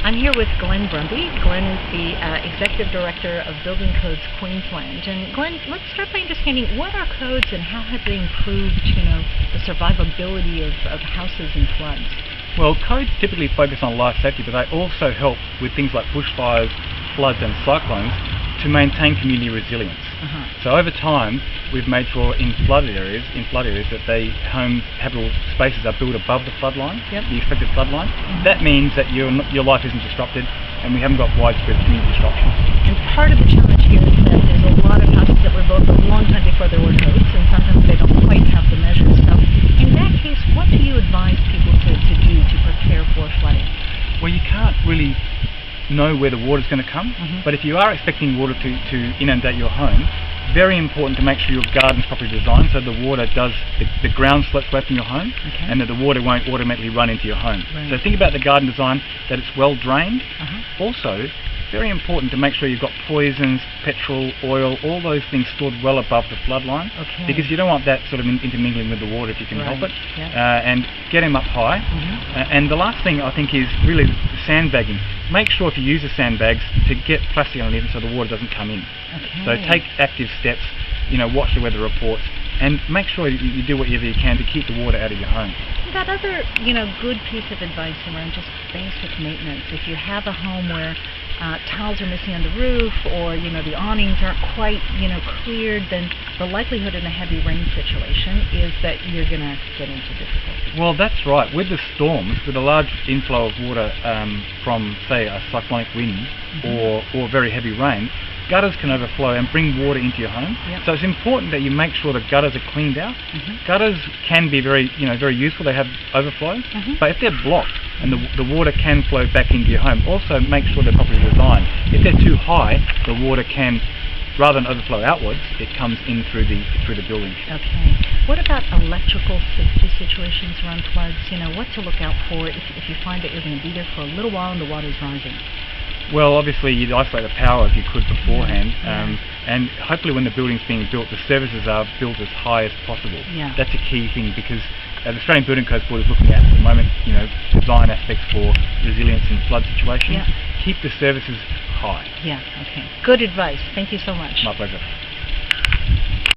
I'm here with Glen Brumby. Glen is the Executive Director of Building Codes Queensland. And Glen, let's start by understanding what are codes and how have they improved, the survivability of houses in floods? Well, codes typically focus on life safety, but they also help with things like bushfires, floods and cyclones to maintain community resilience. So over time, we've made sure in flood areas that homes, habitable spaces are built above the flood line, the expected flood line. That means that your life isn't disrupted and we haven't got widespread community disruption. And part of the challenge here is that there's a lot of houses that were built a long time before there were codes, and sometimes they don't quite have the measures. So in that case, what do you advise people to do to prepare for flooding? Well, you can't really know where the water's going to come, but if you are expecting water to inundate your home, very important to make sure your garden's properly designed so the water does, the ground slopes away from your home, and that the water won't automatically run into your home. So think about the garden design, that it's well drained. Also, very important to make sure you've got poisons, petrol, oil, all those things stored well above the flood line, because you don't want that sort of intermingling with the water if you can help it, and get them up high. And the last thing I think is really sandbagging. Make sure if you use the sandbags to get plastic underneath them so the water doesn't come in. So take active steps, watch the weather reports, and make sure you do whatever you can to keep the water out of your home. That other, good piece of advice around just basic maintenance. If you have a home where tiles are missing on the roof, or the awnings aren't quite cleared, then the likelihood in a heavy rain situation is that you're going to get into difficulty. Well, that's right. With the storms, with a large inflow of water from, say, a cyclonic wind or very heavy rain, gutters can overflow and bring water into your home. So it's important that you make sure the gutters are cleaned out. Gutters can be very useful. They have overflow, but if they're blocked and the water can flow back into your home, also make sure they're properly designed. If they're too high, the water can, rather than overflow outwards, it comes in through the building. What about electrical safety situations around floods? What to look out for if you find that you're going to be there for a little while and the water's rising? Well, obviously you'd isolate the power if you could beforehand, and hopefully when the building's being built, the services are built as high as possible. That's a key thing, because the Australian Building Codes Board is looking at the moment, design aspects for resilience in flood situations. Keep the services high. Good advice. Thank you so much. My pleasure.